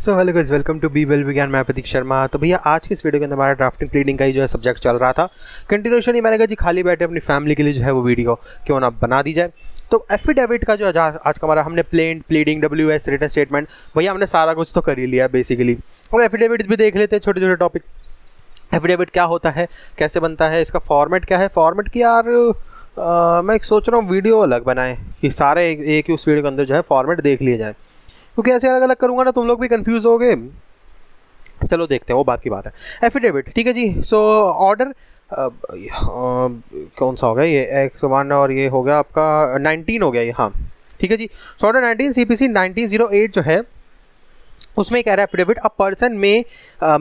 So hello guys, welcome to be well विज्ञान। मैं प्रतीक शर्मा। तो भैया आज की इस वीडियो के अंदर हमारा ड्राफ्टिंग प्लीडिंग का ही जो है सब्जेक्ट चल रहा था। कंटिन्यूशन ही मैंने कहा जी खाली बैठे अपनी फैमिली के लिए जो है वो वीडियो क्यों ना बना दी जाए। तो एफिडेविट का जो आज का हमारा हमने plaint pleading WS written statement भैया हमने सारा कुछ तो कर ही लिया बेसिकली। अब एफिडेविट भी देख लेते हैं, छोटे छोटे टॉपिक। एफिडेविट क्या होता है, कैसे बनता है, इसका फॉर्मेट क्या है। फॉर्मेट की यार मैं सोच रहा हूँ वीडियो अलग बनाएं कि सारे एक ही उस वीडियो के अंदर जो है फॉर्मेट देख लिए जाए, क्योंकि ऐसे अलग अलग करूँगा ना तुम लोग भी कंफ्यूज होगे। चलो देखते हैं, वो बात की बात है। एफिडेविट ठीक है जी। सो ऑर्डर कौन सा हो गया ये, X1 और ये हो गया आपका 19 हो गया ये, हाँ ठीक है जी। सो ऑर्डर 19 CPC 1908 जो है उसमें कह रहा है एफिडेविट अ पर्सन में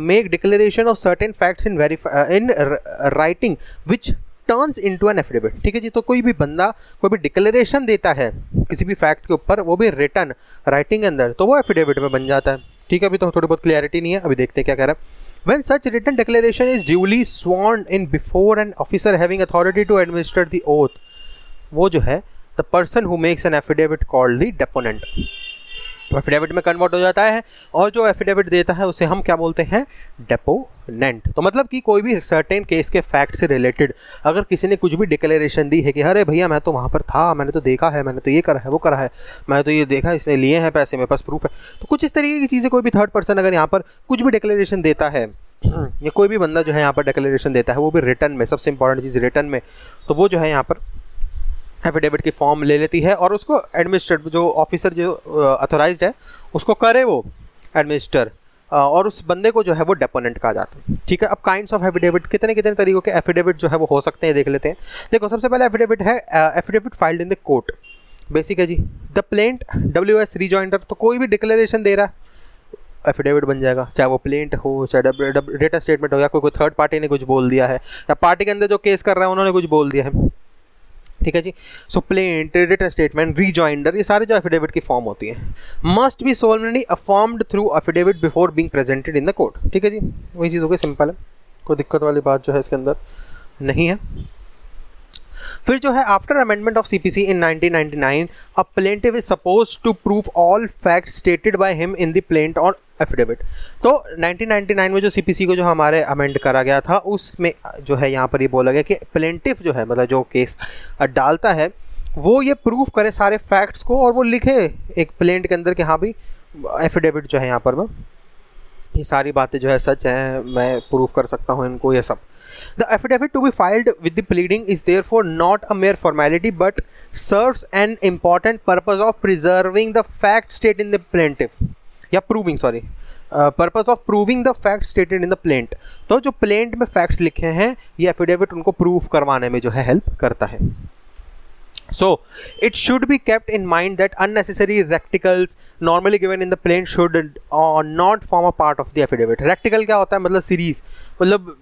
make declaration of certain facts in writing which turns into an affidavit. ठीक है जी। तो कोई भी बंदा कोई भी डिक्लेरेशन देता है किसी भी फैक्ट के ऊपर, वो भी रिटन राइटिंग के अंदर, तो वो एफिडेविट में बन जाता है। ठीक है, अभी तो थोड़ी बहुत क्लैरिटी नहीं है, अभी देखते हैं क्या कह रहा है। When such written declaration is duly sworn in before an officer having authority to administer the oath, वो जो है the person who makes an affidavit called the deponent, affidavit में कन्वर्ट हो जाता है। और जो एफिडेविट देता है उसे हम क्या बोलते हैं, डेपोनेंट। तो मतलब कि कोई भी सर्टेन केस के फैक्ट से रिलेटेड अगर किसी ने कुछ भी डिक्लेरेशन दी है कि अरे भैया मैं तो वहाँ पर था, मैंने तो देखा है, मैंने तो ये करा है, वो करा है, मैं तो ये देखा, इसने लिए हैं पैसे, मेरे पास प्रूफ है, तो कुछ इस तरीके की चीज़ें कोई भी थर्ड पर्सन अगर यहाँ पर कुछ भी डिक्लेरेशन देता है या कोई भी बंदा जो है यहाँ पर डिक्लेरेशन देता है, वो भी रिटन में, सबसे इंपॉर्टेंट चीज़ रिटन में, तो वो जो है यहाँ पर एफिडेविट की फॉर्म ले लेती है और उसको एडमिनिस्ट्रेट जो ऑफिसर जो अथोराइज्ड है उसको करे वो एडमिनिस्टर, और उस बंदे को जो है वो डेपोनेंट कहा जाता है। ठीक है। अब काइंड्स ऑफ एफिडेविट, कितने कितने तरीकों के एफिडेविट जो है वो हो सकते हैं, देख लेते हैं। देखो सबसे पहले एफिडेविट है affidavit filed in the court, basic है जी। द प्लेंट WS रिजॉइंडर, तो कोई भी डिक्लेरेशन दे रहा है एफिडेविट बन जाएगा, चाहे वो प्लेंट हो, चाहे रिटन स्टेटमेंट हो, या कोई थर्ड पार्टी ने कुछ बोल दिया है, या पार्टी के अंदर जो केस कर रहा है उन्होंने कुछ बोल दिया है। ठीक है जी। So plaint, written statement, rejoinder, ये सारे जो एफिडेविट की फॉर्म होती है, must be solemnly affirmed through affidavit before being presented in the court. ठीक है जी, वही चीज़ हो गई, सिंपल है, कोई दिक्कत वाली बात जो है इसके अंदर नहीं है। फिर जो है after amendment of CPC in 1999 a plaintiff is suppose to prove all facts stated by him in the plaint और एफिडेविट। तो 1999 में जो CPC को जो हमारे अमेंड करा गया था उसमें जो है यहाँ पर ये बोला गया कि प्लेंटिफ जो है, मतलब जो केस डालता है, वो ये प्रूफ करे सारे फैक्ट्स को और वो लिखे एक प्लेंट के अंदर कि हाँ भाई एफिडेविट जो है यहाँ पर मैं ये सारी बातें जो है सच हैं, मैं प्रूफ कर सकता हूँ इनको, ये सब। The affidavit to be filed with the pleading is therefore not a mere formality but serves an important purpose of preserving the fact stated in the plaintiff या proving, sorry, purpose of proving the facts stated in the plaint। तो जो plaint में facts लिखे हैं ये affidavit उनको proof करवाने में जो है हेल्प करता है। So it should be kept in mind that unnecessary recitals normally given in the plaint should not form a part of the affidavit। रेक्टिकल क्या होता है, मतलब सीरीज, मतलब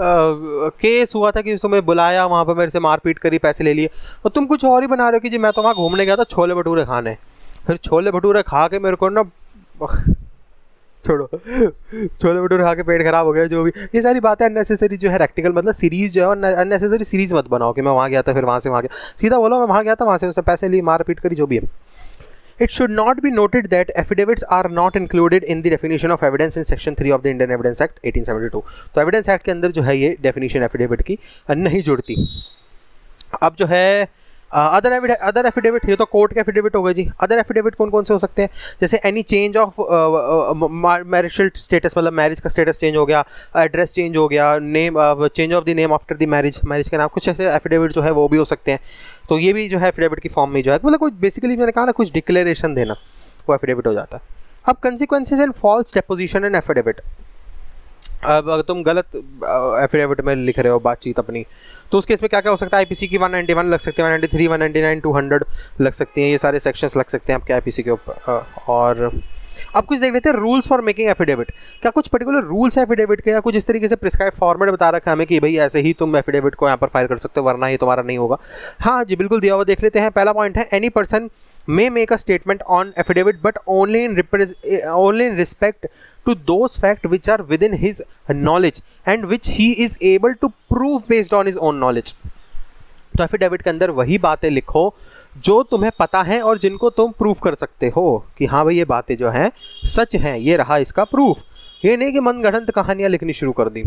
केस हुआ था कि तुम्हें बुलाया, वहाँ पर मेरे से मारपीट करी, पैसे ले लिए, और तुम कुछ और ही बना रहे हो कि जी मैं तो वहाँ घूमने गया था छोले भटूरे खाने, फिर छोले भटूरे खा के मेरे को ना छोड़ो छोले भटूरे खा के पेट खराब हो गया, जो भी ये सारी बातें अननेसेसरी जो है रेक्टिकल, मतलब सीरीज जो है अननेसेसरी सीरीज मत बनाओ कि मैं वहाँ गया था फिर वहाँ से वहाँ गया, सीधा बोलो मैं वहाँ गया था, वहाँ से उसने पैसे लिए, मारपीट करी, जो भी है। It should not be noted that affidavits are not included in the definition of evidence in section 3 of the Indian Evidence Act 1872। तो एविडेंस एक्ट के अंदर जो है ये डेफिनेशन एफिडेविट की नहीं जुड़ती। अब जो है अदर एफिडेविट, ये तो कोर्ट के एफिडेविट हो गए जी। अदर एफिडेविट कौन कौन से हो सकते हैं, जैसे एनी चेंज ऑफ मैरिजल स्टेटस, मतलब मैरिज का स्टेटस चेंज हो गया, एड्रेस चेंज हो गया, name change of the name after the marriage, marriage के नाम, कुछ ऐसे एफिडेविट जो है वो भी हो सकते हैं। तो ये भी जो है एफिडेविट की फॉर्म में जो है, मतलब कुछ बेसिकली मैंने कहा ना कुछ डिक्लेरेशन देना, वो एफिडेविट हो जाता है। अब consequences and false deposition and affidavit. अब अगर तुम गलत एफिडेविट में लिख रहे हो बातचीत अपनी, तो उस केस में क्या क्या हो सकता है, IPC की 191 लग सकते हैं, 193, 199, 200 लग सकती हैं, ये सारे सेक्शंस लग सकते हैं आपके IPC के ऊपर। और अब कुछ देख लेते हैं रूल्स फॉर मेकिंग एफिडेविट। क्या कुछ पर्टिकुलर रूल्स है एफिडेविट के, या कुछ इस तरीके से प्रिस्क्राइब फॉर्मेट बता रखा है हमें कि भाई ऐसे ही तुम एफिडेविट को यहाँ पर फाइल कर सकते हो, वरना ये तुम्हारा नहीं होगा। हाँ जी बिल्कुल दिया हुआ, देख लेते हैं। पहला पॉइंट है any person may make a statement on affidavit but only in respect to those facts which are within his knowledge and which he is able to prove based on his own knowledge। तो affidavit के अंदर वही बातें लिखो जो तुम्हें पता है और जिनको तुम प्रूफ कर सकते हो कि हाँ भाई ये बातें जो हैं सच हैं, ये रहा इसका प्रूफ। ये नहीं कि मनगढ़ंत कहानियाँ लिखनी शुरू कर दी।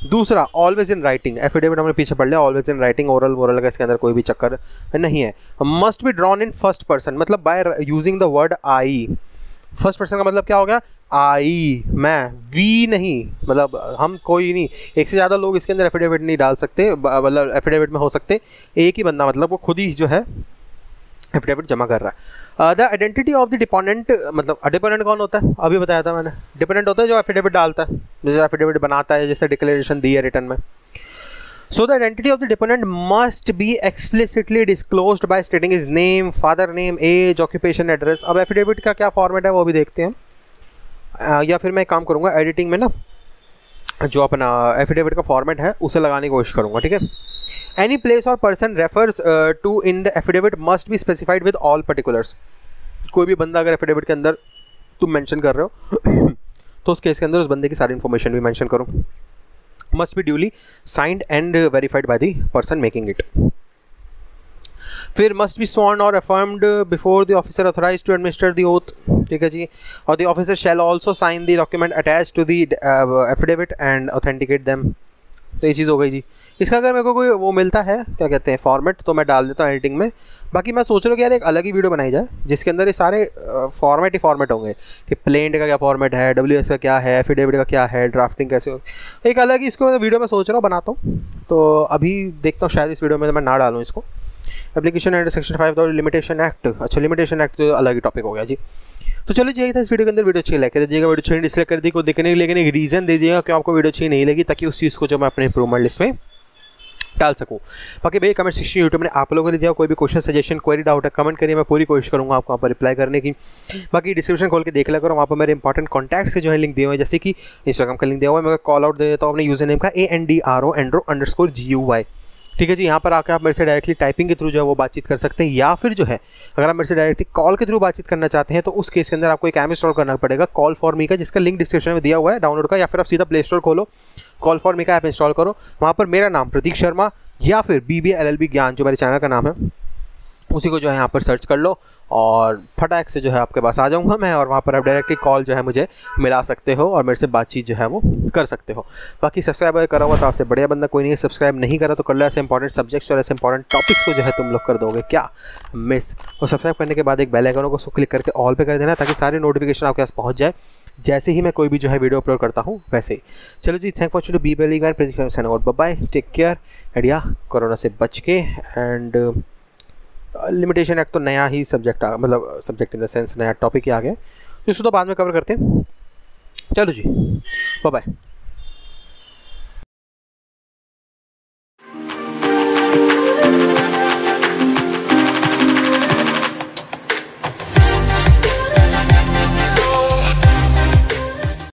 दूसरा, ऑलवेज इन राइटिंग। एफिडेविट हमने पीछे पढ़ लिया, ऑलवेज इन राइटिंग, ओरल वोरल का इसके अंदर कोई भी चक्कर नहीं है। Must be drawn in first person, मतलब by using the word I. First person का मतलब क्या हो गया? आई, मैं, वी नहीं, मतलब हम कोई नहीं, एक से ज़्यादा लोग इसके अंदर एफिडेविट नहीं डाल सकते, मतलब एफिडेविट में हो सकते एक ही बंदा, मतलब वो खुद ही जो है एफिडेविट जमा कर रहा है। The identity of the deponent, मतलब डिपोनेंट कौन होता है? अभी बताया था मैंने, डिपोनेंट होता है जो एफिडेविट डालता है, जैसे एफिडेविट बनाता है, जैसे डिक्लेरेशन दी है रिटर्न में। So the identity of the deponent must be explicitly disclosed by stating his name, father name, age, occupation, address। अब एफिडेविट का क्या फॉर्मेट है वो भी देखते हैं, या फिर मैं एक काम करूँगा एडिटिंग में ना, जो अपना एफिडेविट का फॉर्मेट है उसे लगाने की कोशिश करूँगा, ठीक है। Any place or person refers to in the affidavit must be specified with all particulars. कोई भी बंदा अगर एफिडेविट के अंदर तुम मेंशन कर रहे हो तो उस केस के अंदर उस बंदे की सारी इन्फॉर्मेशन भी मेंशन करो। must be duly signed and verified by the person making it। फिर must be sworn or affirmed before the officer authorized to administer the oath, ठीक है जी। और the officer shall also sign the document attached to the affidavit and authenticate them। तो ये चीज़ हो गई जी। इसका अगर मेरे को कोई वो मिलता है, क्या कहते हैं, फॉर्मेट, तो मैं डाल देता हूँ एडिटिंग में। बाकी मैं सोच रहा हूँ कि यार एक अलग ही वीडियो बनाई जाए जिसके अंदर ये सारे फॉर्मेट ही फॉर्मेट होंगे कि प्लेंट का क्या फॉर्मेट है, WS का क्या है, एफिडेविट का क्या है, ड्राफ्टिंग कैसे हो, एक अलग ही इसको वीडियो में सोच रहा हूँ बनाता हूँ। तो अभी देखता हूँ, शायद इस वीडियो में मैं ना डालूँ इसको। एप्लीकेशन एंड सेक्शन 5 और लिमिटेशन एक्ट, अच्छा लिमिटेशन एक्ट तो अलग ही टॉपिक हो गया जी। तो चलो यही था इस वीडियो के अंदर। वीडियो अच्छी लगे दीजिएगा, वीडियो अच्छी डिसलाइक कर दी को देखने, लेकिन एक रीज़न दे दीजिएगा क्यों आपको वीडियो अच्छी नहीं लगी, ताकि उस चीज़ को जो मैं अपने इंप्रूवमेंट लिस्ट में डाल सकूं। बाकी भैया कमेंट सेक्शन यूट्यूब ने आप लोगों ने दिया, कोई भी क्वेश्चन सजेशन क्वेरी डाउट है कमेंट करिए, मैं पूरी कोशिश करूंगा आपको वहाँ पर रिप्लाई करने की। बाकी डिस्क्रिप्शन खोल के देख लिया करो, वहाँ पर मेरे इंपॉर्टेंट कॉन्टैक्ट्स के जो है लिंक दिए हुए हैं, जैसे कि इंस्टाग्राम का लिंक दिया हुआ है, मैं कॉल आउट दे देता हूँ अपने यूजर नेम का ANDRO_GUY, ठीक है जी। यहाँ पर आकर आप मेरे से डायरेक्टली टाइपिंग के थ्रू जो है वो बातचीत कर सकते हैं, या फिर जो है अगर आप मेरे से डायरेक्टली कॉल के थ्रू बातचीत करना चाहते हैं तो उस केस के अंदर आपको एक ऐप इंस्टॉल करना पड़ेगा कॉल फॉर मी का, जिसका लिंक डिस्क्रिप्शन में दिया हुआ है डाउनलोड का, या फिर आप सीधा प्ले स्टोर खोलो, कॉल फॉर मी का ऐप इंस्टॉल करो, वहाँ पर मेरा नाम प्रतीक शर्मा या फिर BBA LLB ज्ञान जो मेरे चैनल का नाम है उसी को जो है यहाँ पर सर्च कर लो और फटाक से जो है आपके पास आ जाऊँगा मैं, और वहाँ पर आप डायरेक्टली कॉल जो है मुझे मिला सकते हो और मेरे से बातचीत जो है वो कर सकते हो। बाकी सब्सक्राइब अगर करा हुआ तो आपसे बढ़िया बंदा कोई नहीं है, सब्सक्राइब नहीं करा तो कर लो। ऐसे इंपॉर्टेंट सब्जेक्ट्स और ऐसे इंपॉर्टेंट टॉपिक्स को जो है तुम लोग कर दोगे क्या मिस। और सब्सक्राइब करने के बाद एक बेल आइकन को उसको क्लिक करके ऑल पे कर देना, ताकि सारे नोटिफिकेशन आपके पास पहुँच जाए जैसे ही मैं कोई भी जो है वीडियो अपलोड करता हूँ वैसे ही। चलो जी, thank for to be very guide, bye bye, take care and corona से बच के। एंड लिमिटेशन एक्ट तो नया ही सब्जेक्ट मतलब सब्जेक्ट इन द सेंस नया टॉपिक ही आ गया, तो इसको तो बाद में कवर करते हैं। चलो जी, बाय बाय।